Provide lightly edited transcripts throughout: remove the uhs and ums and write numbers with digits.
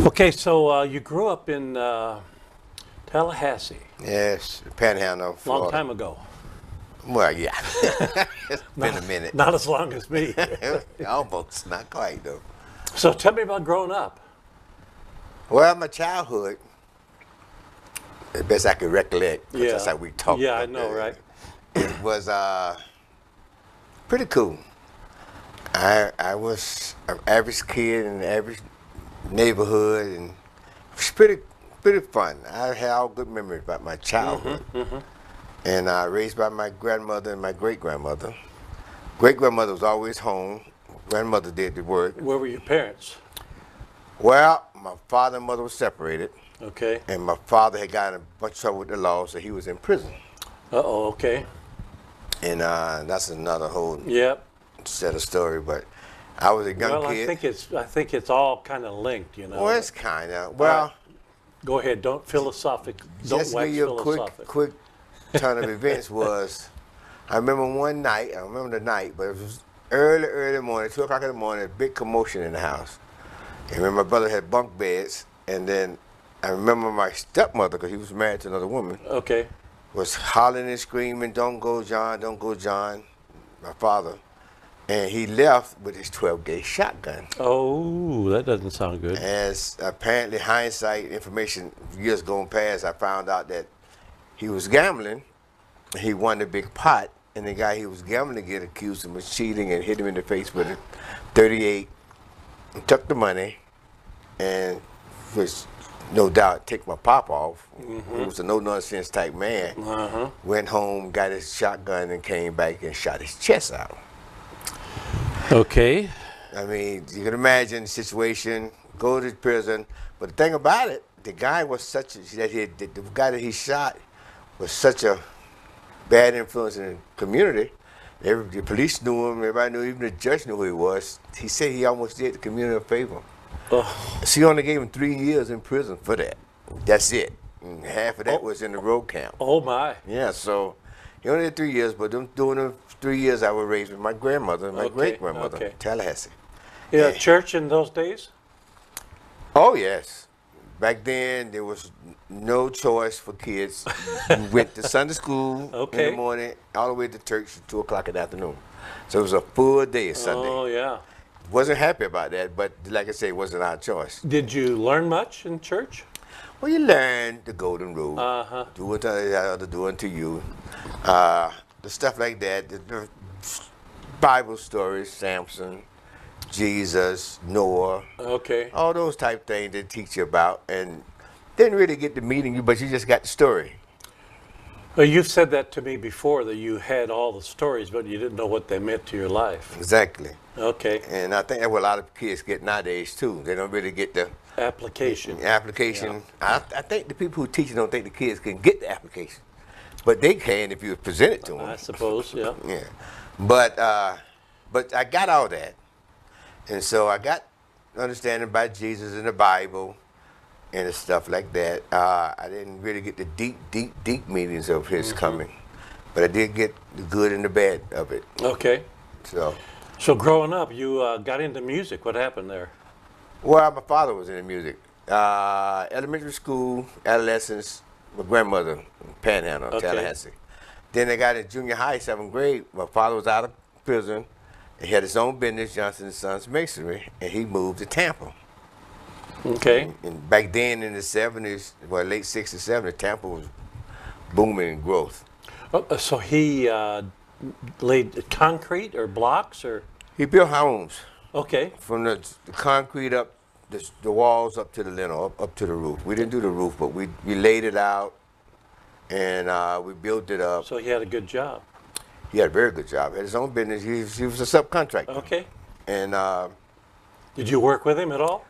Okay, so you grew up in Tallahassee Yes, Panhandle, a long Florida. time ago. Well, yeah, it's been a Not, minute. not as long as me. Almost, not quite though. So tell me about growing up. Well, my childhood, the best I can recollect, because that's Yeah. how we talk. Yeah, I know, right? It was pretty cool. I was an average kid in an average neighborhood, and it was pretty fun. I had all good memories about my childhood. And raised by my grandmother and my great grandmother. Great grandmother was always home. Grandmother did the work. Where were your parents? Well, my father and mother were separated, Okay. and my father had gotten in a bunch of trouble with the law, so he was in prison. Uh-oh, okay. And that's another whole Yep. set of story. But I was a young Well, kid. I think it's all kind of linked, you know. Well, it's kind of well. Go ahead. Don't philosophic. Don't Just to wax give you a philosophic. quick turn of events was, I remember one night. I remember the night, but it was early morning, 2 o'clock in the morning. A big commotion in the house. And remember, my brother had bunk beds, and then I remember my stepmother, because he was married to another woman, Okay. was hollering and screaming, "Don't go, John! Don't go, John!" My father, and he left with his 12-gauge shotgun. Oh, that doesn't sound good. As apparently hindsight information years gone past, I found out that he was gambling. He won the big pot, and the guy he was gambling to get accused him of cheating and hit him in the face with a 38. And took the money, and which no doubt ticked my pop off. He was a no-nonsense type man. Went home, got his shotgun, and came back and shot his chest out. Okay. I mean, you can imagine the situation, go to prison. But the thing about it, the guy was such a, the guy that he shot was such a bad influence in the community. The police knew him, everybody knew, even the judge knew who he was. He said he almost did the community a favor. Oh, So he only gave him 3 years in prison for that. That's it. And half of that was in the road camp. oh my. Yeah, so he only did 3 years, but during the 3 years I was raised with my grandmother and my Okay, great-grandmother, okay. Tallahassee. Yeah, Yeah. church in those days? Oh, yes. Back then, there was no choice for kids. You went to Sunday school in Okay. the morning, all the way to church at 2 o'clock in the afternoon. So it was a full day of Sunday. Oh, yeah. Wasn't happy about that, but like I say, it wasn't our choice. Did you learn much in church? Well, you learn the golden rule. Uh-huh. Do unto others, do unto you. The stuff like that, the Bible stories, Samson, Jesus, Noah, Okay. all those type things they teach you about, and didn't really get to meeting you, but you just got the story. Well, you've said that to me before, that you had all the stories, but you didn't know what they meant to your life. Exactly. Okay. And I think that's what a lot of kids get nowadays too. They don't really get the Application. application. I think the people who teach it don't think the kids can get the application, but they can if you present it to them. I suppose, yeah. Yeah, but I got all that, and so I got understanding about Jesus and the Bible and stuff like that. I didn't really get the deep meanings of his coming, but I did get the good and the bad of it. Okay. So, Growing up, you got into music. What happened there? well, my father was in the music. Elementary school, adolescence, my grandmother, Panhandle, Okay. Tallahassee. Then I got in junior high, 7th grade. My father was out of prison. He had his own business, Johnson & Sons Masonry, and he moved to Tampa. Okay. And back then in the 70s, well, late 60s, 70s, Tampa was booming in growth. So he laid concrete or blocks or? He built homes Okay. from the concrete up, the walls up to the lintel, up to the roof. We didn't do the roof, but we laid it out, and we built it up. So he had a good job. He had a very good job. He had his own business. He was a subcontractor. Okay. And Did you work with him at all?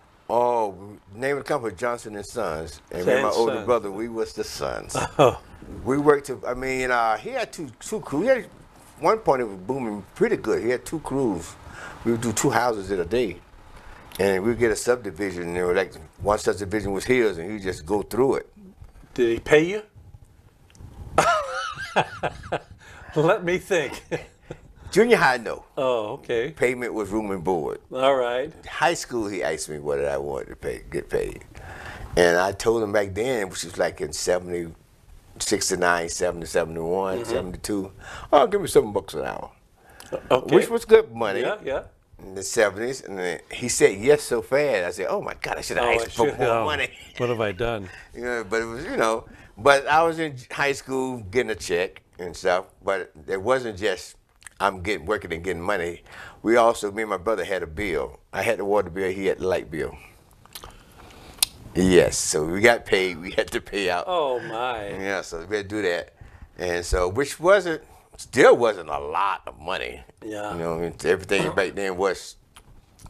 name of the company Johnson & Sons. And me Sons. and my older brother, we was the sons. Oh. We worked to, he had two crews. He had, one point it was booming pretty good. He had 2 crews. We would do 2 houses in a day. And we'd get a subdivision, and they were like, one subdivision was his, and he'd just go through it. Did he pay you? Let me think. Junior high, no. Oh, okay. Payment was room and board. All right. High school, he asked me what did I want to get paid. And I told him back then, which was like in 69, 70, 71, 72, oh, give me $7 an hour. Okay. Which was good money. Yeah, yeah. In the 70s. And then he said yes so fast. I said, oh my God, I should have asked for more money. What have I done? But it was, but I was in high school getting a check and stuff, but it wasn't just I'm working and getting money. We also, me and my brother had a bill. I had the water bill, he had the light bill. Yes, so we got paid, we had to pay out. Oh my. Yeah, so we had to do that. And so, which still wasn't a lot of money. Yeah. Everything back then was,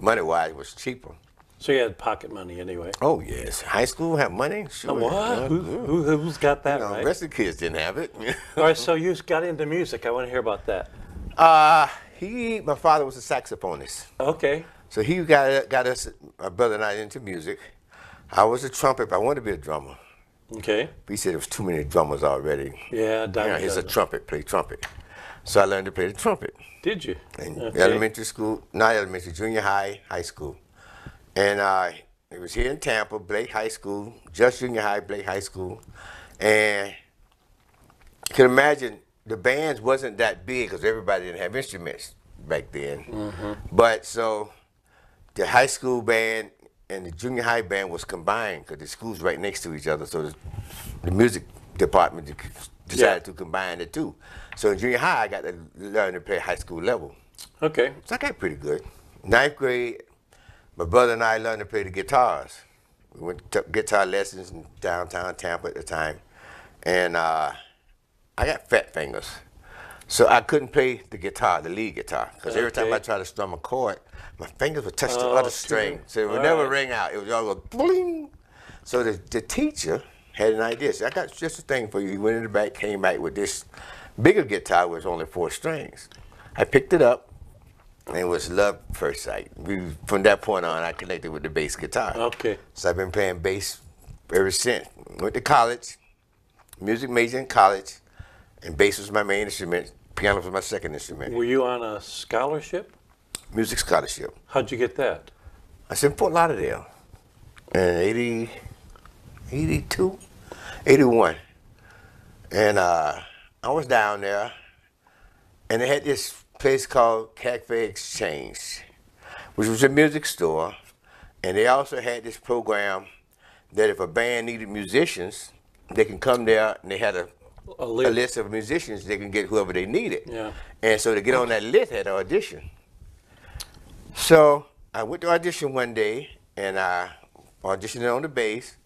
money-wise, was cheaper. So you had pocket money anyway. Oh yes, high school had money. Sure. What? Who's got that right? The rest of the kids didn't have it. All right, so you got into music. I want to hear about that. My father was a saxophonist. Okay. So he got us, my brother and I, into music. I was a trumpet, but I wanted to be a drummer. Okay. But he said there was too many drummers already. Yeah, he's a trumpet, play trumpet. So I learned to play the trumpet. Did you? In Okay. elementary school, not elementary, junior high, high school. And it was here in Tampa, Blake High School, just junior high, Blake High School. And you can imagine the bands wasn't that big because everybody didn't have instruments back then. But so the high school band and the junior high band was combined because the schools right next to each other. So the music department decided to combine the two. So in junior high, I got to learn to play high school level. Okay. So I got pretty good. Ninth grade, my brother and I learned to play the guitars. We went to guitar lessons in downtown Tampa at the time. And I got fat fingers. So I couldn't play the guitar, the lead guitar, because every time I tried to strum a chord, my fingers would touch the other string. So it would never ring out. It would all go bling. So the teacher had an idea. So I got just a thing for you. He went in the back, came back with this bigger guitar with only 4 strings. I picked it up, and it was love at first sight. From that point on, I connected with the bass guitar. Okay. So I've been playing bass ever since. Went to college, music major in college, and bass was my main instrument. Piano was my second instrument. Were you on a scholarship? Music scholarship. How'd you get that? I was in Fort Lauderdale in 82, 81. And I was down there, and they had this place called Cafe Exchange, which was a music store. And they also had this program that if a band needed musicians, they can come there, and they had a list of musicians, they can get whoever they needed. Yeah. And so to get on that list, had to audition. So I went to audition one day, and I auditioned on the bass,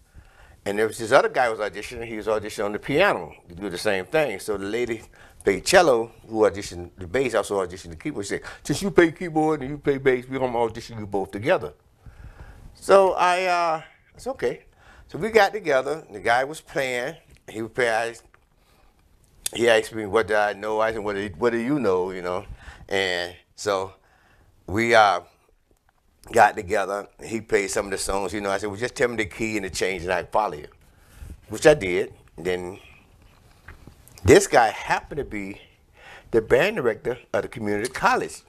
and there was this other guy who was auditioning. He was auditioning on the piano to do the same thing. So the lady played cello, who auditioned the bass, also auditioned the keyboard. She said, since you play keyboard and you play bass, we're going to audition you both together. So I said, okay. So we got together. The guy was playing. He was playing. He asked me, what do I know? I said, what do you know, And so we got together. He played some of the songs, I said, well, just tell me the key and the change and I can follow you, which I did. And then this guy happened to be the band director of the community college.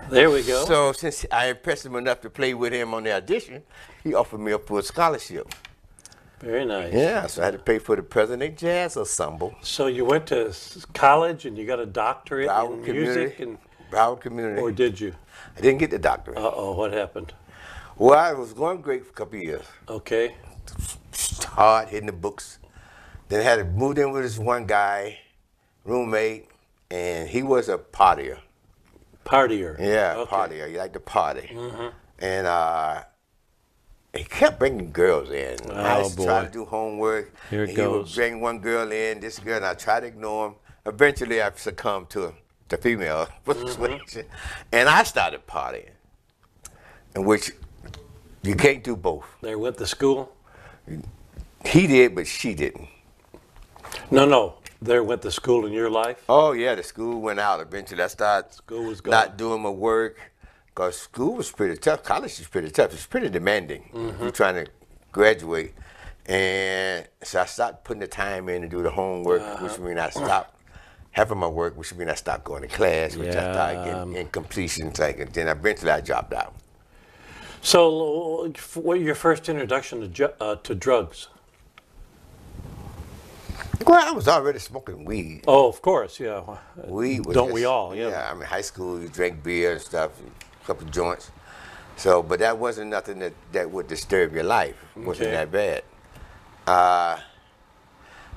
There we go. So since I impressed him enough to play with him on the audition, he offered me a full scholarship. Very nice. Yeah, so I had to pay for the President Jazz Ensemble. So you went to college and you got a doctorate in music? Broward Community. Or did you? I didn't get the doctorate. Uh-oh, what happened? Well, I was going great for a couple of years. Okay. Hard, hitting the books. Then I had to move in with this one guy, roommate, and he was a partier. Partier? Yeah, okay. Partier. He liked to party. And he kept bringing girls in. I used to try to do homework. Here it He goes. would bring one girl in, this girl, and I tried to ignore him. Eventually, I succumbed to the female persuasion. And I started partying, in which you can't do both. They went to school? He did, but she didn't. No. They went to school in your life? Oh, yeah, the school went out. Eventually, I started not doing my work. Because school was pretty tough. College is pretty tough. It's pretty demanding. You're trying to graduate. And so I stopped putting the time in to do the homework, which means I stopped half of my work, which means I stopped going to class, which I started getting in completion. And then eventually I dropped out. So, what your first introduction to drugs? Well, I was already smoking weed. Oh, of course, yeah. Weed was Don't just, we all? Yeah. Yeah, I mean, high school, you drank beer and stuff, a couple of joints. So, but that wasn't nothing that would disturb your life. It wasn't that bad. I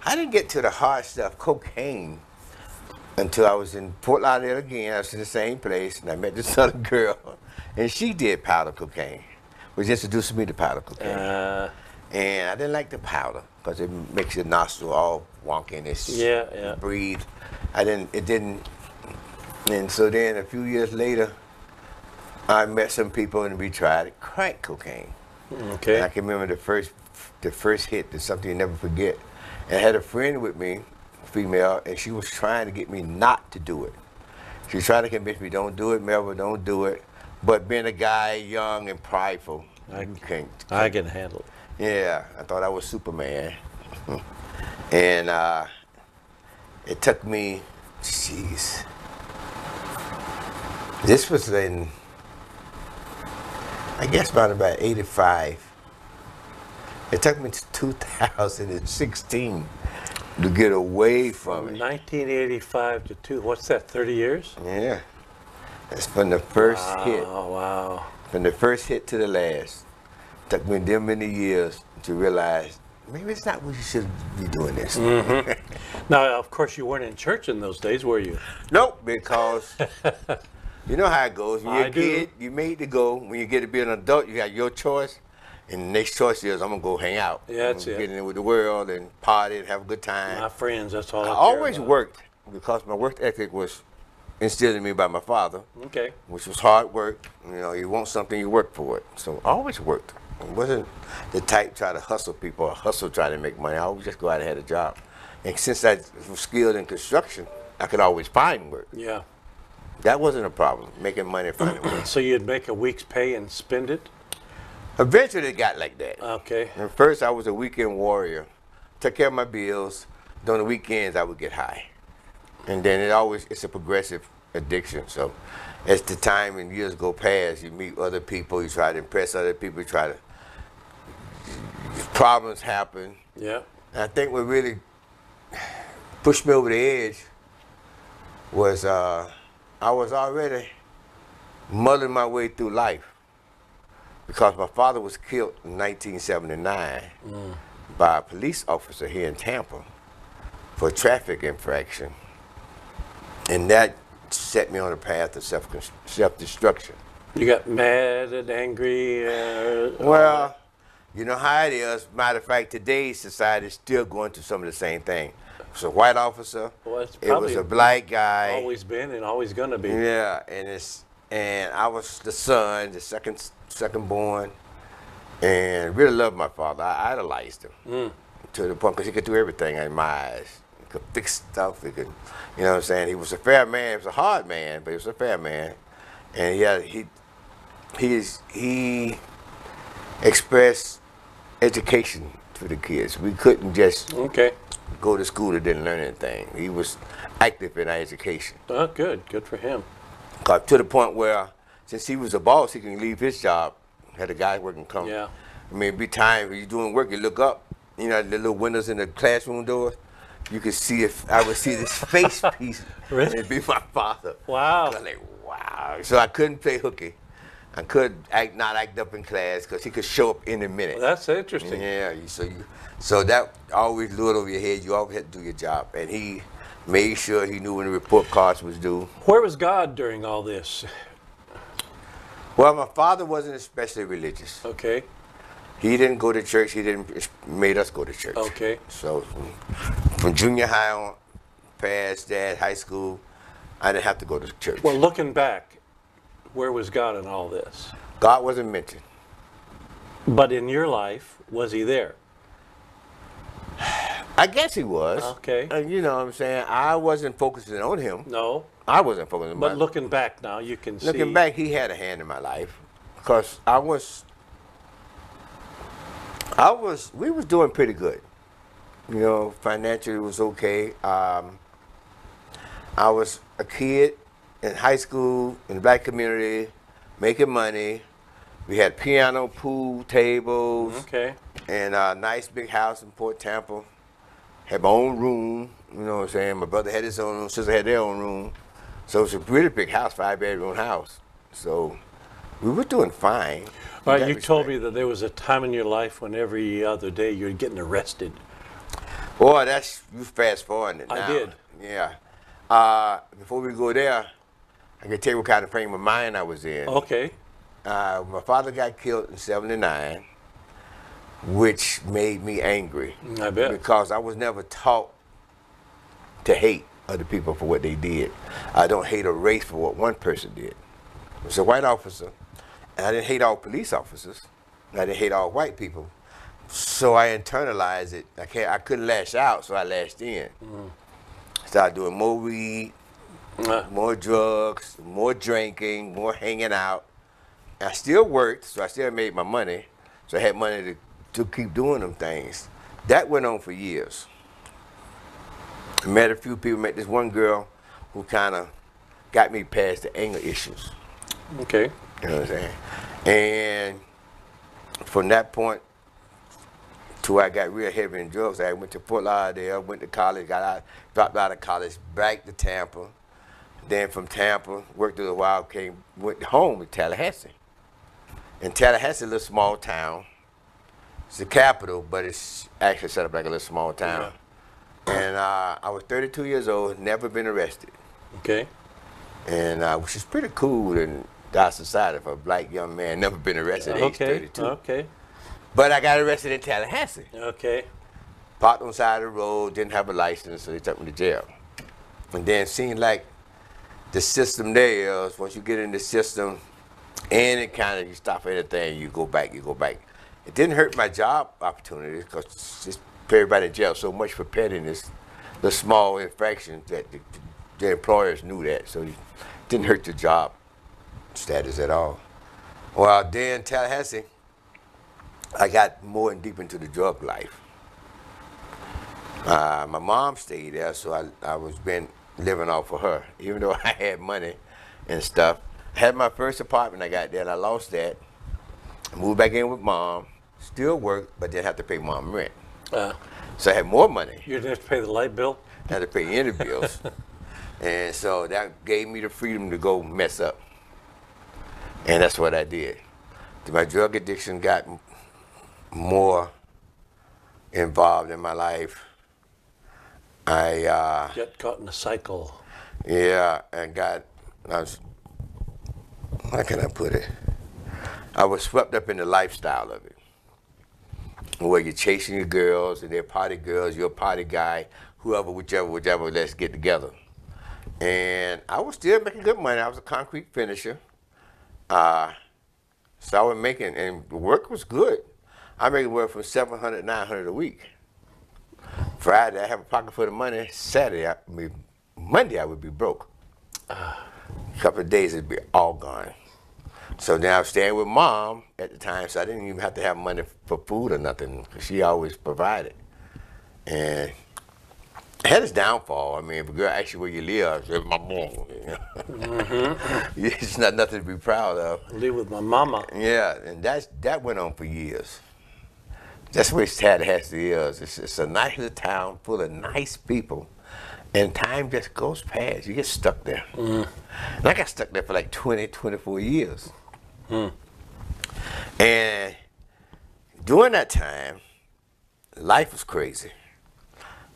didn't get to the hard stuff, cocaine, until I was in Fort Lauderdale again. I was in the same place, and I met this other girl, and she did powder cocaine, which introduced me to powder cocaine. And I didn't like the powder because it makes your nostril all wonky and it's breathe. It didn't. And so then a few years later, I met some people and we tried crack cocaine. Okay. And I can remember the first hit is something you never forget. And I had a friend with me, female, and she was trying to get me not to do it. She was trying to convince me, don't do it, Melvin, don't do it. But being a guy, young and prideful, I can handle it. Yeah, I thought I was Superman. And it took me, jeez. This was in, I guess about 85. It took me to 2016 to get away from it. 1985 to what's that, 30 years? Yeah. That's from the first hit. Oh, wow. From the first hit to the last. Took me them many years to realize maybe it's not what you should be doing this. Mm-hmm. Now, of course, you weren't in church in those days, were you? Nope, because you know how it goes. When you're a kid, you made to go. When you get to be an adult, you got your choice. And the next choice is I'm going to go hang out. Yeah, that's it. Get in with the world and party and have a good time. My friends, that's all I always worked because my work ethic was instilled in me by my father. Okay. Which was hard work. You know, you want something, you work for it. So I always worked. I wasn't the type try to hustle people or hustle try to make money. I always just go out and had a job. And since I was skilled in construction, I could always find work. Yeah. That wasn't a problem, making money and finding work. So you'd make a week's pay and spend it? Eventually it got like that. Okay. At first I was a weekend warrior. Took care of my bills. During the weekends I would get high. And then it's a progressive addiction. So as the time and years go past, you meet other people, you try to impress other people, you try to, problems happen. Yeah. And I think what really pushed me over the edge was I was already muddling my way through life because my father was killed in 1979 by a police officer here in Tampa for a traffic infraction. And that set me on a path of self-destruction. You got mad and angry? Well, you know how it is. Matter of fact, today's society is still going through some of the same thing. It's a white officer. Well, it's it was a black guy. Always been and always gonna be. Yeah, and I was the son, the second born, and really loved my father. I idolized him to the point because he could do everything in my eyes. He could fix stuff. He could, you know what I'm saying? He was a fair man. He was a hard man, but he was a fair man. And he expressed education to the kids. We couldn't just go to school and didn't learn anything. He was active in our education. Oh, good for him. To the point where, since he was a boss, he can leave his job. Had a guy working come. Yeah. I mean, it'd be time when you're doing work, you look up, you know, the little windows in the classroom doors. You could see I would see this face piece. Really? And it'd be my father. Wow. I was like, wow. So I couldn't play hooky. I could not act up in class because he could show up in a minute. Well, that's interesting. Yeah. So that always lured over your head. You always had to do your job, and he made sure he knew when the report cards was due. Where was God during all this? Well, my father wasn't especially religious. Okay. He didn't go to church. He didn't made us go to church. Okay. So from junior high on, past that, high school, I didn't have to go to church. Well, looking back, where was God in all this? God wasn't mentioned. But in your life, was he there? I guess he was. Okay. You know what I'm saying? I wasn't focusing on him. No. I wasn't focusing on him. But looking back now, you can see. Looking back, he had a hand in my life. Because we was doing pretty good. You know, financially it was okay. I was a kid in high school in the black community, making money. We had piano, pool, tables, Okay. and a nice big house in Port Tampa. Had my own room, you know what I'm saying? My brother had his own room, sister had their own room. So it's a really big house, 5-bedroom house. So we were doing fine. All in right, that you told respect. me that there was a time in your life when every other day you're getting arrested. Boy, that's, you fast forwarding it now. I did. Yeah. Before we go there, I can tell you what kind of frame of mind I was in. Okay. My father got killed in '79, which made me angry. I bet. Because I was never taught to hate other people for what they did. I don't hate a race for what one person did. I was a white officer, and I didn't hate all police officers. And I didn't hate all white people. So I internalized it. I couldn't lash out, so I lashed in. Started doing more weed, more drugs, more drinking, more hanging out. I still worked, so I still made my money. So I had money to keep doing them things. That went on for years. I met a few people, met this one girl who kind of got me past the anger issues. Okay. You know what I'm saying? And from that point to I got real heavy in drugs, I went to Fort Lauderdale, went to college, got out, dropped out of college, back to Tampa. Then from Tampa, worked through a while, went home to Tallahassee. And Tallahassee, a little small town. It's the capital, but it's actually set up like a little small town. And I was 32 years old, never been arrested. Okay. And which is pretty cool in our society for a black young man, never been arrested at age 32. Okay. But I got arrested in Tallahassee. Okay. Parked on the side of the road, didn't have a license, so they took me to jail. And then seemed like the system there is, once you get in the system, and it kind of, you stop for anything, you go back, you go back. It didn't hurt my job opportunities because just put everybody in jail so much for pettiness, the small infractions that the employers knew that, so it didn't hurt the job status at all. Well, then Tallahassee, I got more and deep into the drug life. My mom stayed there, so I was been living off of her, even though I had money and stuff. I had my first apartment I got there, and I lost that. Moved back in with mom, still worked, but didn't have to pay mom rent. So I had more money. You didn't have to pay the light bill? I had to pay any bills. And so that gave me the freedom to go mess up. And that's what I did. My drug addiction got more involved in my life. I Get caught in a cycle. yeah, how can I put it? I was swept up in the lifestyle of it, where you're chasing your girls and they're party girls, you're a party guy, whoever, whichever, let's get together. And I was still making good money. I was a concrete finisher. So I was making, and the work was good. I made work from 700, 900 a week. Friday, I have a pocket full of money. Saturday, Monday, I would be broke. A couple of days, it'd be all gone. So now I was staying with mom at the time, so I didn't even have to have money for food or nothing, because she always provided. And it had its downfall. I mean, if a girl asks you where you live, I said, my mom. You know? It's not nothing to be proud of. Live with my mama. Yeah, and that went on for years. That's what Tallahassee is. It's a nice little town full of nice people, and time just goes past. You get stuck there. And I got stuck there for like 20, 24 years. And during that time, life was crazy.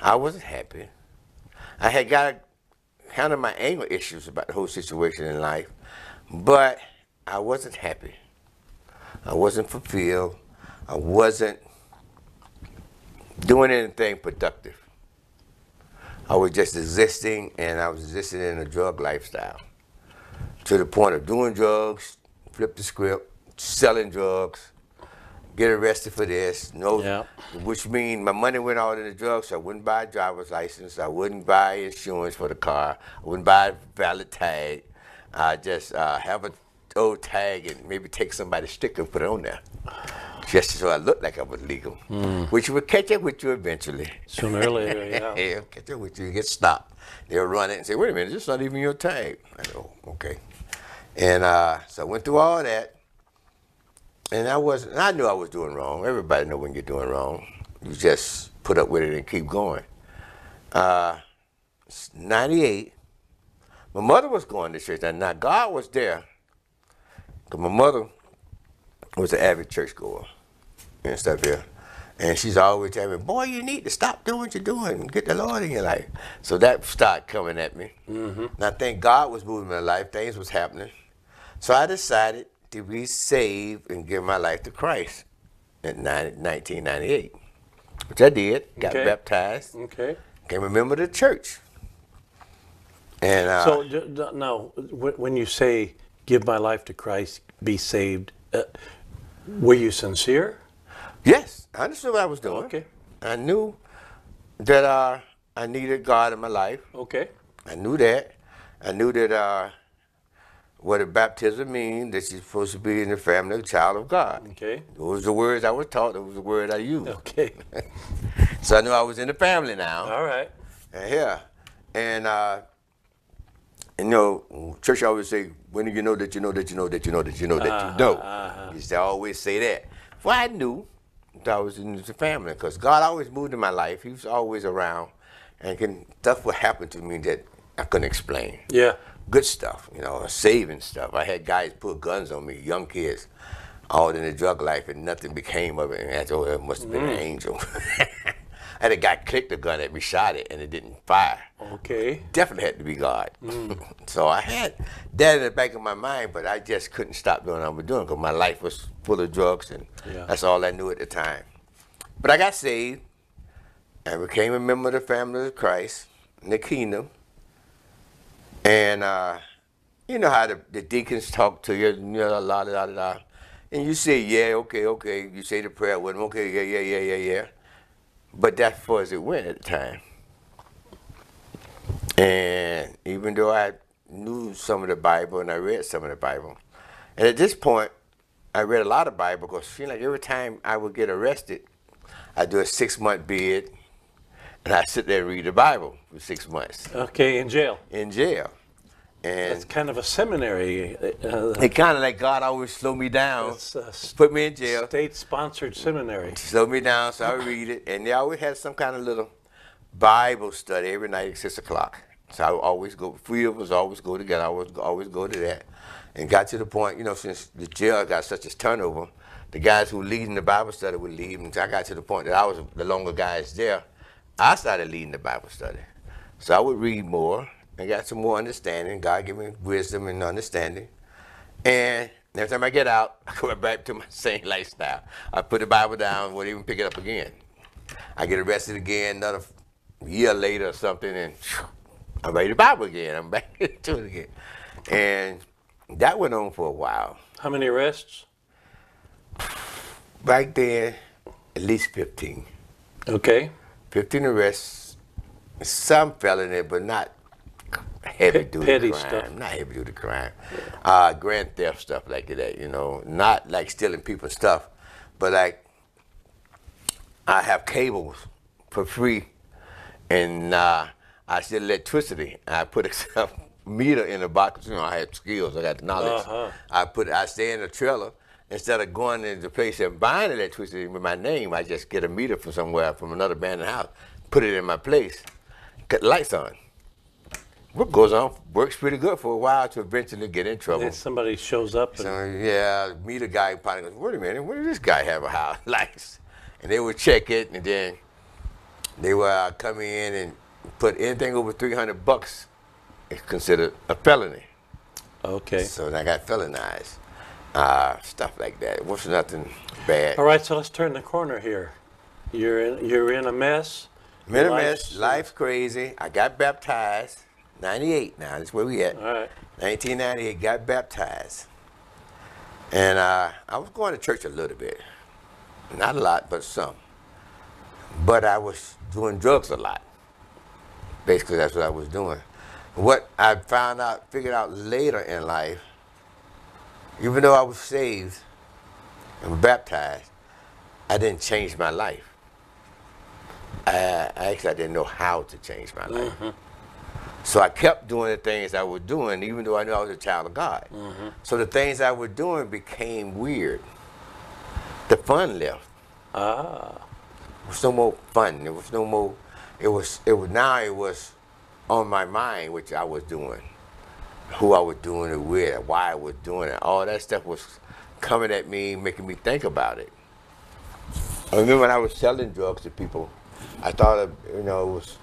I wasn't happy. I had got kind of my anger issues about the whole situation in life, but I wasn't happy. I wasn't fulfilled. I wasn't doing anything productive. I was just existing, and I was existing in a drug lifestyle to the point of doing drugs, flip the script, selling drugs, get arrested for this, which means my money went all in the drugs, so I wouldn't buy a driver's license, I wouldn't buy insurance for the car, I wouldn't buy a valid tag. I just have a old tag and maybe take somebody's sticker and put it on there. just so I looked like I was legal, which would catch up with you eventually. Sooner or later, yeah. Yeah, catch up with you, you get stopped. They'll run it and say, wait a minute, this is not even your tag. I go, okay. And so I went through all that, and I knew I was doing wrong. Everybody know when you're doing wrong. You just put up with it and keep going. 98, my mother was going to church. Now God was there, because my mother was an avid churchgoer and stuff here. And she's always telling me, boy, you need to stop doing what you're doing and get the Lord in your life. So that started coming at me. And I think God was moving my life. Things was happening. So I decided to be saved and give my life to Christ in 1998, which I did. Got baptized. Okay. Became a member of the church. And So now, when you say give my life to Christ, be saved, were you sincere? yes, I understood what I was doing. Okay. I knew that I needed God in my life. Okay. I knew that. I knew that what a baptism means, that you're supposed to be in the family, a child of God. Okay. Those were the words I was taught. Those were the words I used. Okay. So I knew I was in the family now. All right. Yeah. And you know, church always say, when do you know that you know that you know that you know that you know that you know? Used to always say that. Well, I knew that I was in the family, because God always moved in my life. He was always around, and stuff would happen to me that I couldn't explain. Yeah. Good stuff, you know, saving stuff. I had guys put guns on me, young kids, all in the drug life, and nothing became of it. And I thought, it must have been an angel. I had a guy click the gun at me, shot it, and it didn't fire. Okay. Definitely had to be God. So I had that in the back of my mind, but I just couldn't stop doing what I was doing, because my life was full of drugs, and that's all I knew at the time. But I got saved and became a member of the family of Christ in the kingdom. And you know how the deacons talk to you, you know, la. And you say, yeah, okay. You say the prayer with them, okay, yeah. But that's as far as it went at the time. And even though I knew some of the Bible and I read some of the Bible, and at this point, I read a lot of Bible, because I feel like every time I would get arrested, I'd do a 6-month bid, and I'd sit there and read the Bible for 6 months. Okay, in jail. In jail. And It's kind of a seminary. it kind of like God always slowed me down, It's put me in jail, state-sponsored seminary. slowed me down, so I would read it. And they always had some kind of little Bible study every night at 6 o'clock. So I would always go, 3 of us always go together. I would always go to that. And got to the point, you know, since the jail got such a turnover, the guys who were leading the Bible study would leave. And I got to the point that I was the longer guys there. I started leading the Bible study. So I would read more and got some more understanding. God gave me wisdom and understanding. And every time I get out, I go back to my same lifestyle. I put the Bible down, wouldn't even pick it up again. I get arrested again another year later or something, and I read the Bible again. I'm back to it again. And that went on for a while. How many arrests? Back then, at least 15. Okay. 15 arrests, some felony, but not heavy-duty Petty crime. stuff. Not heavy-duty crime. Grand theft stuff like that, you know. Not like stealing people's stuff, but like I have cables for free, and I steal electricity. I put a meter in the box. You know, I had skills. I got the knowledge. I stay in a trailer. Instead of going into the place and buying electricity with my name, I just get a meter from somewhere, from another abandoned house, put it in my place, cut the lights on. What goes on works pretty good for a while to eventually get in trouble. If somebody shows up. So yeah, meter guy probably goes, wait a minute, where does this guy have a house? Lights. And they would check it, and then they would come in and put anything over $300 is considered a felony. Okay. So I got felonized. Stuff like that. It was nothing bad. All right, so let's turn the corner here. You're in a mess. I'm in a mess. Life's crazy. I got baptized. 98 now. That's where we at. All right. 1998, got baptized. And I was going to church a little bit. Not a lot, but some. But I was doing drugs a lot. Basically, that's what I was doing. What I figured out later in life, even though I was saved and baptized, I didn't change my life. Actually, I didn't know how to change my life. So I kept doing the things I was doing, even though I knew I was a child of God. So the things I was doing became weird. The fun left. Ah. It was no more fun. It was no more. It was now it was on my mind, which I was doing, who I was doing it with, why I was doing it. All that stuff was coming at me, making me think about it. I remember when I was selling drugs to people, I thought of, it was.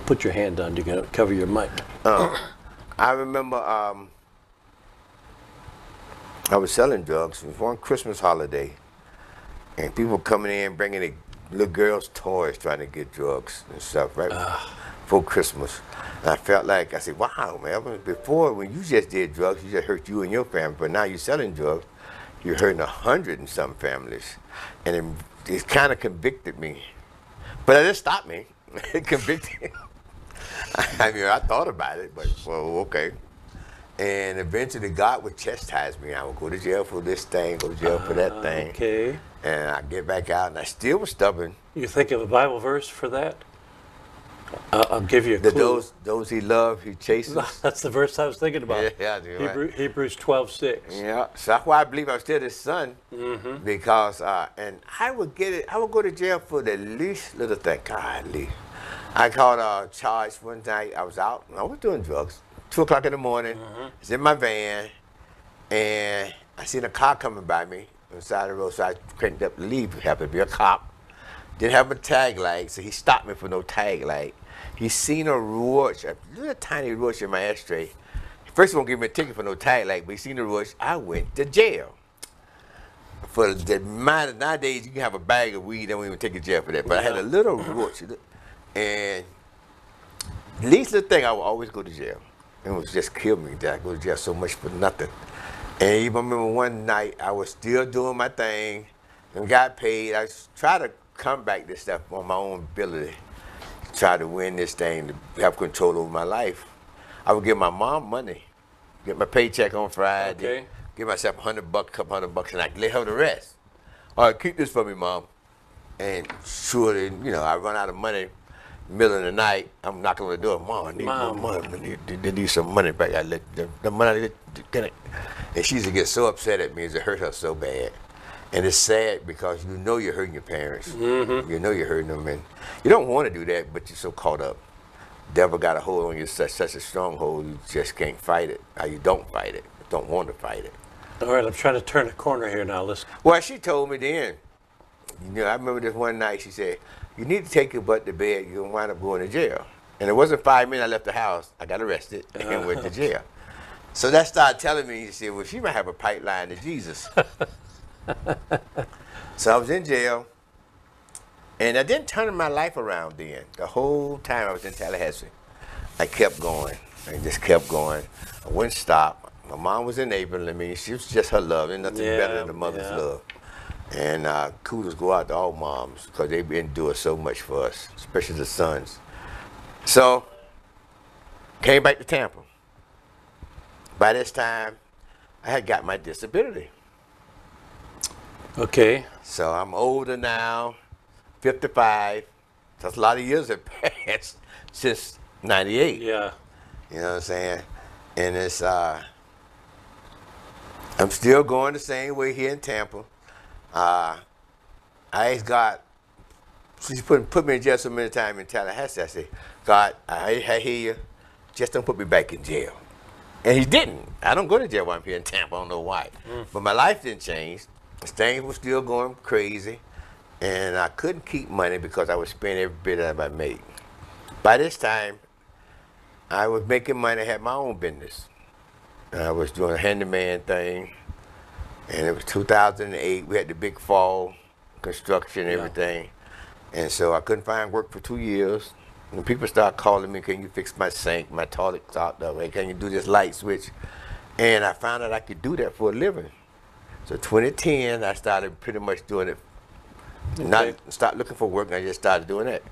Put your hand down. You're gonna cover your mic. I remember I was selling drugs. It was one Christmas holiday, and people coming in bringing the little girls' toys, trying to get drugs and stuff, right before Christmas. And I felt like, I said, wow, man, before when you just did drugs, you just hurt you and your family, but now you're selling drugs, you're hurting 100 and some families. And it kind of convicted me. But it didn't stop me. It convicted me. I mean, I thought about it, but, well, okay. And eventually God would chastise me. I would go to jail for this thing, go to jail for that thing. Okay. And I get back out, and I still was stubborn. You think of a Bible verse for that? I'll give you a clue. Those he loved, he chases. That's the verse I was thinking about. Yeah, right. Hebrews 12:6. Yeah, so that's why I believe I'm still his son. Because, and I would go to jail for the least little thing. Golly. I caught a charge one night. I was out, and I was doing drugs. 2 o'clock in the morning. I was in my van, and I seen a car coming by me on the side of the road, so I cranked up to leave. It happened to be a cop. Didn't have a tag light, so he stopped me for no tag light. He seen a roach, a little tiny roach in my ashtray. First, he won't give me a ticket for no tag light, but he seen the roach. I went to jail. For the amount of, nowadays, you can have a bag of weed, they won't even take you to jail for that. But I had a little roach, and the least little thing, I would always go to jail. It was just kill me that I go to jail so much for nothing. And even remember one night, I was still doing my thing and got paid. I tried to come back this stuff on my own ability, try to win this thing, to have control over my life. I would give my mom money, get my paycheck on Friday, give myself $100, couple $100, and I let her the rest. All right, keep this for me, Mom. And surely, I run out of money. Middle of the night, I'm knocking on the door. Mom, I need more money. They need some money back. I let the money, and she used to get so upset at me, it hurt her so bad. And it's sad because you know you're hurting your parents. You know you're hurting them, and you don't want to do that, but you're so caught up. Devil got a hold on you, such a stronghold, you just can't fight it. You don't fight it. You don't want to fight it. All right, I'm trying to turn a corner here now. Listen. Well, she told me then. I remember this one night. She said, "You need to take your butt to bed. You're gonna wind up going to jail." And it wasn't 5 minutes I left the house. I got arrested and went to jail. So that started telling me. She said, "Well, she might have a pipeline to Jesus." So I was in jail, and I didn't turn my life around then. The whole time I was in Tallahassee, I kept going. I just kept going. I wouldn't stop. My mom was enabling me. She was just her love. There's nothing better than the mother's love. And kudos go out to all moms because they've been doing so much for us, especially the sons. So, came back to Tampa. By this time, I had got my disability. Okay. So I'm older now, 55. That's a lot of years have passed since 98. Yeah. You know what I'm saying? And it's, I'm still going the same way here in Tampa. I asked God, she's put me in jail so many times in Tallahassee. I said, God, I hear you, just don't put me back in jail. And he didn't. I don't go to jail while I'm here in Tampa, I don't know why. But my life didn't change. Things were still going crazy. And I couldn't keep money because I was spending every bit that I made. By this time, I was making money, I had my own business. I was doing a handyman thing. And it was 2008. We had the big fall, construction, everything. And so I couldn't find work for 2 years. And people started calling me, can you fix my sink, my toilet stopped up, can you do this light switch? And I found out I could do that for a living. So 2010, I started pretty much doing it. Not start looking for work, I just started doing that.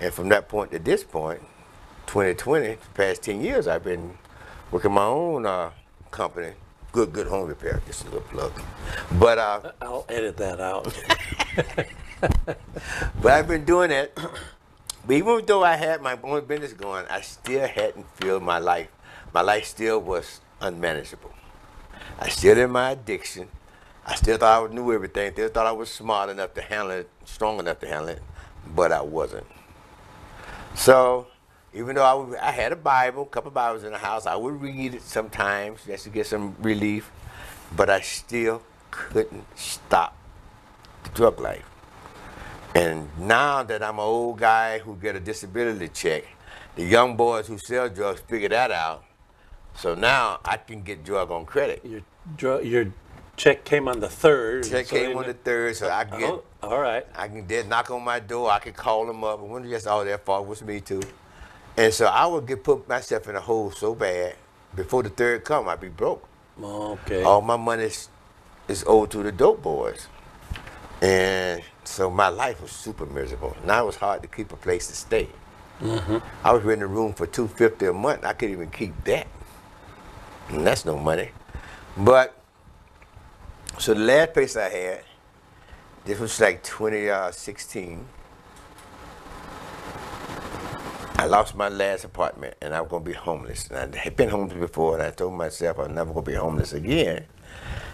And from that point to this point, 2020, the past 10 years, I've been working my own company. Good home repair. Just a little plug. But I'll edit that out. but I've been doing that. But even though I had my own business going, I still hadn't filled my life. My life still was unmanageable. I still in my addiction. I still thought I knew everything. Still thought I was smart enough to handle it, strong enough to handle it, but I wasn't. So even though I had a Bible, a couple of Bibles in the house, I would read it sometimes just to get some relief, but I still couldn't stop the drug life. And now that I'm an old guy who get a disability check, the young boys who sell drugs figure that out. So now I can get drug on credit. Your check came on the 3rd. Check came on the 3rd, so I can get. Oh, all right. I can knock on my door. I can call them up. It wasn't just all their fault. It was me too. And so I would put myself in a hole so bad. Before the 3rd come, I'd be broke. Okay. All my money is owed to the dope boys. And so my life was super miserable. Now it was hard to keep a place to stay. I was renting a room for $250 a month. I couldn't even keep that. And that's no money. But, so the last place I had, this was like 2016. I lost my last apartment and I was gonna be homeless. And I had been homeless before and I told myself I was never gonna be homeless again.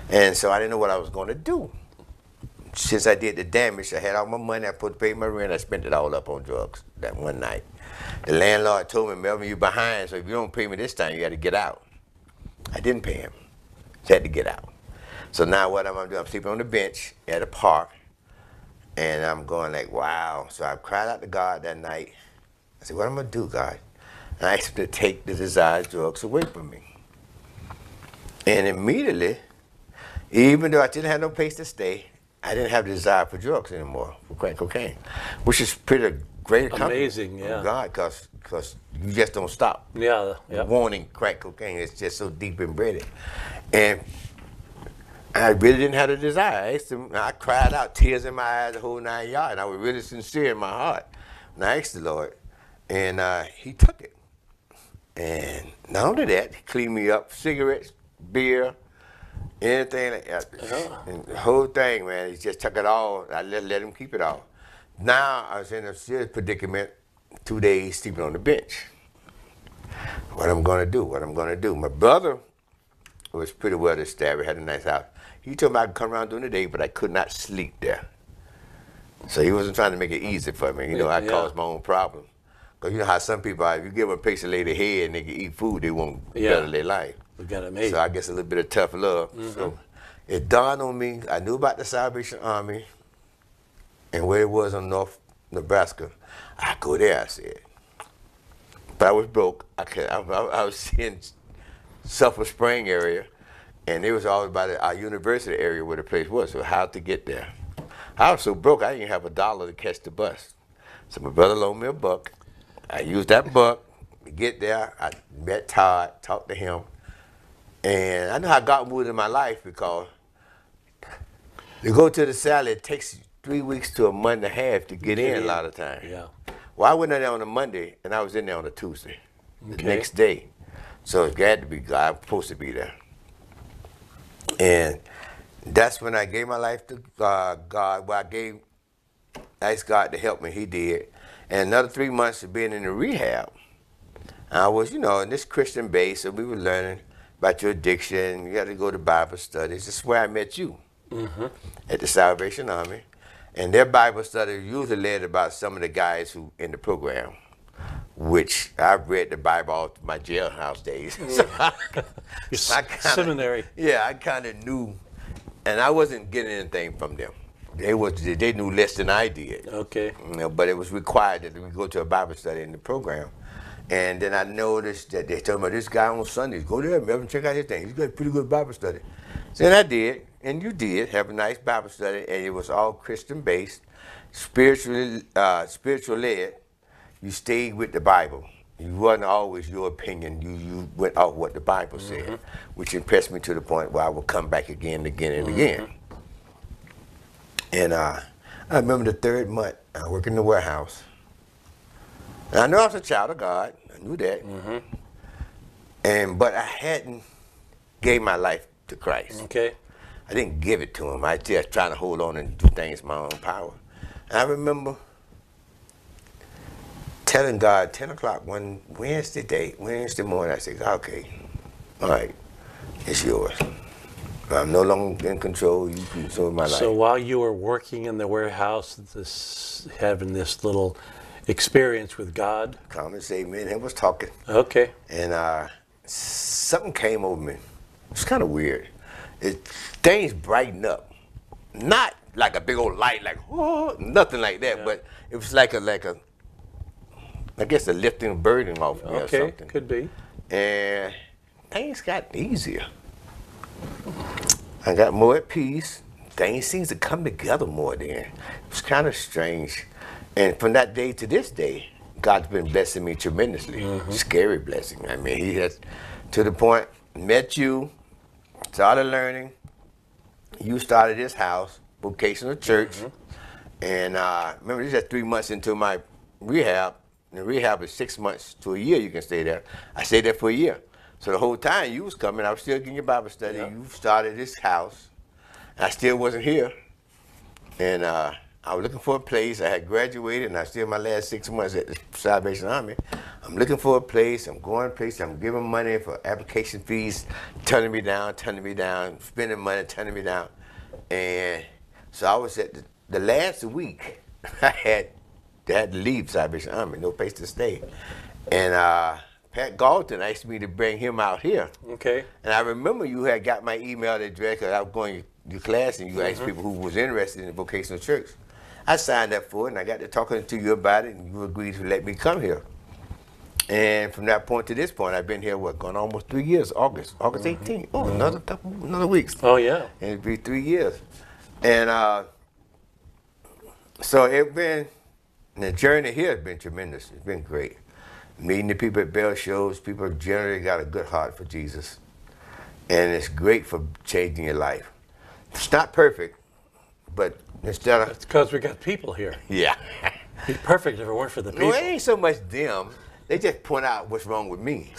And so I didn't know what I was gonna do. Since I did the damage, I had all my money, I put to pay my rent, I spent it all up on drugs that one night. The landlord told me, Melvin, you're behind, so if you don't pay me this time, you gotta get out. I didn't pay him. Just had to get out. So now what I'm gonna do, I'm sleeping on the bench at a park, and I'm going like, wow. So I cried out to God that night. I said, what am I gonna do, God? And I asked him to take the desired drugs away from me. And immediately, even though I didn't have no place to stay, I didn't have the desire for drugs anymore, for crack cocaine, which is pretty great accomplishment. Amazing, yeah. From God, because you just don't stop. Yeah. Wanting crack cocaine. It's just so deep embedded. And I really didn't have the desire. I asked him, I cried out, tears in my eyes, the whole 9 yards, and I was really sincere in my heart. And I asked the Lord, and he took it. And not only that, he cleaned me up, cigarettes, beer, anything like that. And the whole thing, man, he just took it all. I let him keep it all. Now I was in a serious predicament, 2 days sleeping on the bench. What I'm gonna do? My brother was pretty well established, had a nice house. He told me I could come around during the day, but I could not sleep there. So he wasn't trying to make it easy for me. You know, I caused my own problem. Because you know how some people are, if you give them a place to lay their head and they can eat food, they won't better their life. We got it made. So I guess a little bit of tough love. So it dawned on me, I knew about the Salvation Army and where it was in North Nebraska. I'd go there, I said. But I was broke. I was in Sulphur Spring area, and it was all about our university area where the place was, so how to get there. I was so broke, I didn't have $1 to catch the bus. So my brother loaned me a buck. I used that buck to get there. I met Todd, talked to him, and I know how God moved in my life because to go to the Sally, it takes 3 weeks to a month and a half to get in a lot of times. Yeah. Well, I went in there on a Monday, and I was in there on a Tuesday, the next day. So it's glad to be God. I'm supposed to be there. And that's when I gave my life to God. Well, I asked God to help me. He did. And another 3 months of being in the rehab, I was, you know, in this Christian base, so we were learning about your addiction. You got to go to Bible studies. This is where I met you, at the Salvation Army. And their Bible study usually led about some of the guys who in the program, which I've read the Bible all through my jailhouse days. Seminary. Yeah, I kind of knew, and I wasn't getting anything from them. They knew less than I did. Okay. You know, but it was required that we go to a Bible study in the program. And then I noticed that they told me, this guy on Sundays, go there, Melvin, check out his thing. He's got a pretty good Bible study. So then I did, and you did have a nice Bible study, and it was all Christian-based, spiritual led. You stayed with the Bible. You wasn't always your opinion. You went off what the Bible said, which impressed me to the point where I would come back again and again and again. And I remember the 3rd month, I worked in the warehouse. And I knew I was a child of God. I knew that. But I hadn't gave my life to Christ. Okay. I didn't give it to him. I just trying to hold on and do things my own power. And I remember telling God 10 o'clock one Wednesday morning, I said, God, okay, all right, it's yours. I'm no longer in control. You control my life. So while you were working in the warehouse, having this little experience with God. Come and say, man, and was talking. Okay. And something came over me. It's kind of weird. Things brighten up. Not like a big old light, like, oh, nothing like that, but it was like a I guess a lifting burden off me or Okay, something. could be. And things got easier. I got more at peace. Things seems to come together more then. It was kind of strange. And from that day to this day, God's been blessing me tremendously. Scary blessing. I mean, he has, to the point, met you, started learning. You started this house, vocational church. And remember, this is 3 months into my rehab. And rehab is 6 months to a year you can stay there. I stayed there for a year. So the whole time you was coming, I was still getting your Bible study. Yeah. You started this house. And I still wasn't here. And I was looking for a place. I had graduated, and I still my last 6 months at the Salvation Army. I'm looking for a place. I'm going to places. I'm giving money for application fees, turning me down, spending money, turning me down. And so I was at the last week, I had to leave Salvation Army, no place to stay. And Pat Galton asked me to bring him out here. Okay. And I remember you had got my email address because I was going to class, and you asked people who was interested in the vocational church. I signed up for it, and I got to talking to you about it, and you agreed to let me come here. And from that point to this point, I've been here, going almost 3 years, August 18th. Oh, another weeks. Oh, yeah. And it'll be 3 years. And so the journey here has been tremendous. It's been great. Meeting the people at Bell shows, people generally got a good heart for Jesus. And it's great for changing your life. It's not perfect, but instead of... It's because we got people here. Yeah. It'd be perfect if it weren't for the people. No, it ain't so much them. They just point out what's wrong with me.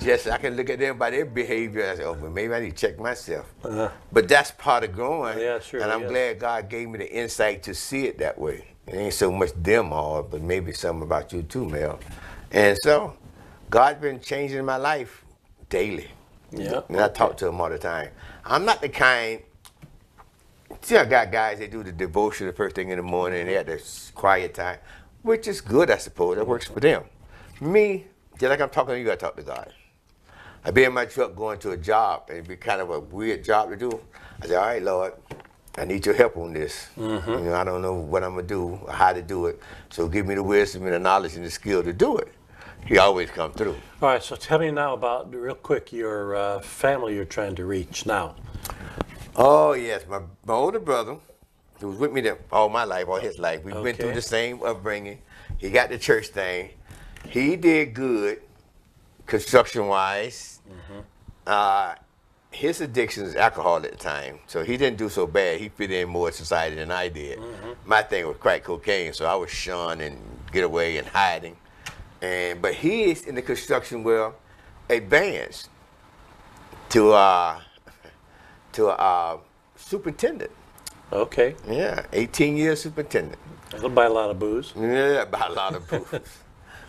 Just I can look at them by their behavior and say, oh, well, maybe I need to check myself. But that's part of growing. Yeah, sure. And I'm glad God gave me the insight to see it that way. It ain't so much them all, but maybe something about you too, Mel. And so, God's been changing my life daily. Yeah. And I talk to him all the time. I'm not the kind... See, I got guys that do the devotion the first thing in the morning, and they have this quiet time, which is good, I suppose. That works for them. Me, just like I'm talking to you, I talk to God. I be in my truck going to a job, and it'd be kind of a weird job to do. I say, all right, Lord, I need your help on this. You know, I don't know what I'm going to do or how to do it, so give me the wisdom and the knowledge and the skill to do it. He always come through. All right, so tell me now about, real quick, your family you're trying to reach now. Oh, yes. My older brother, who was with me all my life, all his life, we've been through the same upbringing. He got the church thing. He did good, construction-wise. His addiction was alcohol at the time, so he didn't do so bad. He fit in more in society than I did. My thing was crack cocaine, so I was shunned and get away and hiding. But he is in the construction world, advanced to a superintendent. Okay. Yeah, 18 years superintendent. I'll buy a lot of booze. Yeah, about a lot of booze.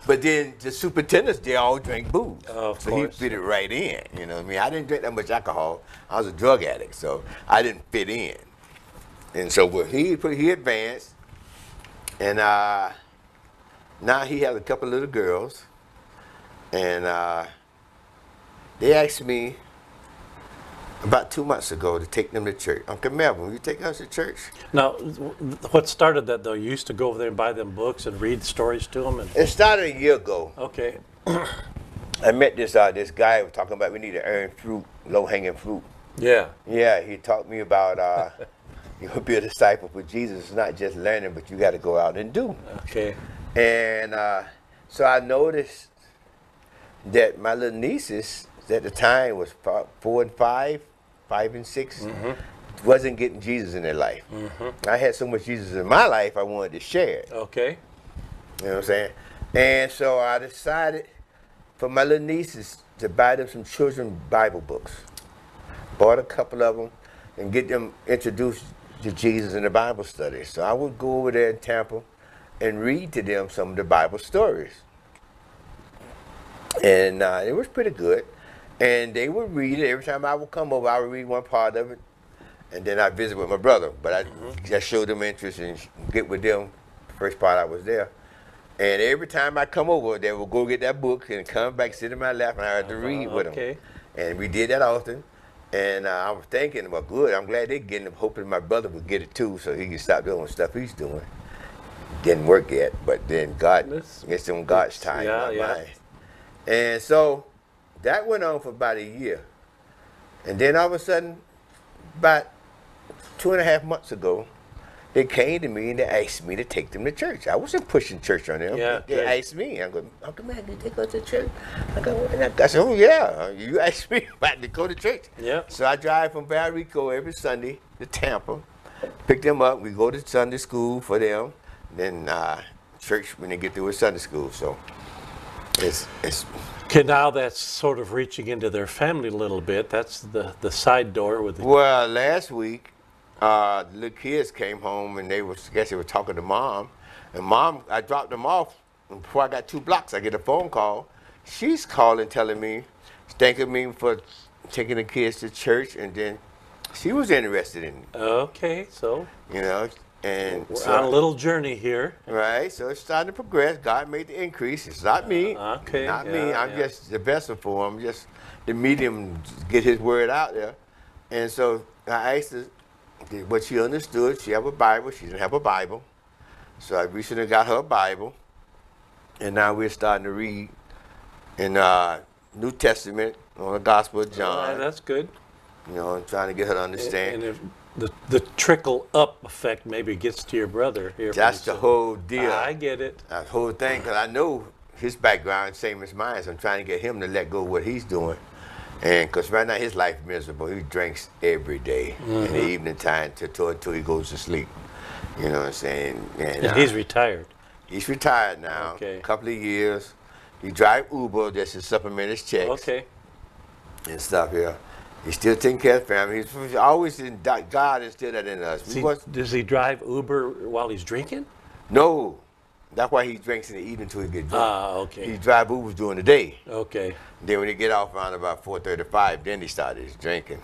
But then the superintendents, they all drank booze. Oh, of so course. he fit it right in, you know what I mean? I didn't drink that much alcohol. I was a drug addict, so I didn't fit in. And so he advanced, and now he has a couple of little girls, and they asked me about 2 months ago to take them to church. Uncle Melvin, will you take us to church? Now, what started that, though? You used to go over there and buy them books and read stories to them? It started a year ago. Okay. I met this guy who was talking about we need to earn fruit, low-hanging fruit. Yeah. Yeah, he taught me about you will be a disciple for Jesus. It's not just learning, but you got to go out and do. Okay. And so I noticed that my little nieces at the time was 4 and 5, 5 and 6, wasn't getting Jesus in their life. I had so much Jesus in my life, I wanted to share it. Okay. You know what I'm saying? And so I decided for my little nieces to buy them some children's Bible books. bought a couple of them, and get them introduced to Jesus in the Bible study. So I would go over there in Tampa and read to them some of the Bible stories. And it was pretty good. And they would read it. Every time I would come over, I would read one part of it. And then I'd visit with my brother. But I showed them interest and get with them the first part I was there. And every time I come over, they would go get that book and come back, sit in my lap, and I had to read with them. And we did that often. And I was thinking, well, good, I'm glad they're getting it, hoping my brother would get it too so he can stop doing stuff he's doing. Didn't work yet, but then God, it's on God's time in my mind. And so that went on for about a year. And then all of a sudden, about 2.5 months ago, they came to me and they asked me to take them to church. I wasn't pushing church on them. They asked me. I go, Uncle Man, can you take us to church? I said, oh yeah, you asked me about to go to church. So I drive from Valrico every Sunday to Tampa, pick them up. We go to Sunday school for them, then church when they get through with Sunday school. So it's Okay, now that's sort of reaching into their family a little bit. That's the side door with the... Well, last week, the little kids came home and they were talking to Mom. And Mom, I dropped them off. And before I got 2 blocks, I get a phone call. She's calling, telling me, thanking me for taking the kids to church. And then she was interested in it. Okay, so... You know, and we're so, on a little journey here. Right, so it's starting to progress. God made the increase. It's not me. Not me. I'm just the vessel for him, just the medium to get his word out there. And so I asked her what she understood. She have a Bible. She didn't have a Bible. So I recently got her a Bible. And now we're starting to read in New Testament on the Gospel of John. That's good. You know, and trying to get her to understand. And if the trickle up effect maybe gets to your brother here. That's the whole deal. I get it. The whole thing, because I know his background, same as mine, so I'm trying to get him to let go of what he's doing. And because right now his life is miserable. He drinks every day in the evening time till he goes to sleep. You know what I'm saying? And he's retired. He's retired now. A couple of years. He drives Uber just to supplement his checks. And stuff here. He's still taking care of the family. He's always in God instilled that in us. Does he drive Uber while he's drinking? No. That's why he drinks in the evening until he gets drunk. He drives Ubers during the day. Then when he get off around about 4:35, then he started his drinking.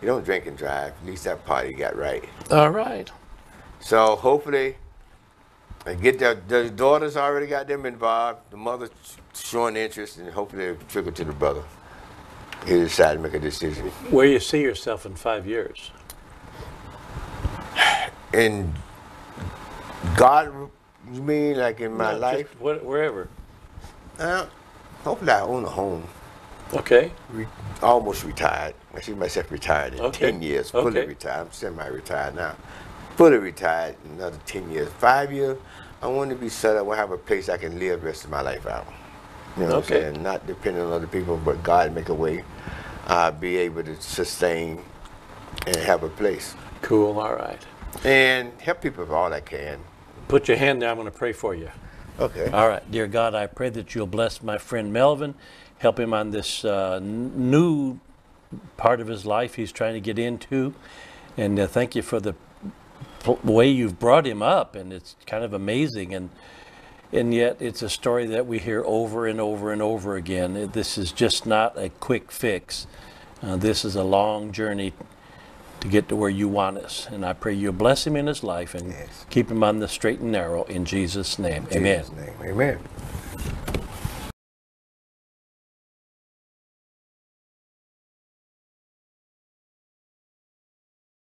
He don't drink and drive. At least that part he got right. All right. So hopefully, I get the daughters already got them involved. The mother showing interest, and hopefully it'll trickle to the brother. He decided to make a decision. Where you see yourself in 5 years? In God, you mean like in my life? Wherever. Hopefully I own a home. Almost retired. I see myself retired in 10 years, fully retired. I'm semi-retired now. Fully retired in another 10 years. 5 years, I want to be set up. I have a place I can live the rest of my life out. You know what I'm saying? Not depending on other people, but God make a way. Be able to sustain and have a place. Cool, all right. And help people if all I can. Put your hand down, I'm going to pray for you. Okay. All right. Dear God, I pray that you'll bless my friend Melvin, help him on this new part of his life he's trying to get into. And thank you for the way you've brought him up, and it's kind of amazing. And yet it's a story that we hear over and over and over again. This is just not a quick fix. This is a long journey to get to where you want us. And I pray you'll bless him in his life and keep him on the straight and narrow in Jesus' name. Amen. Amen.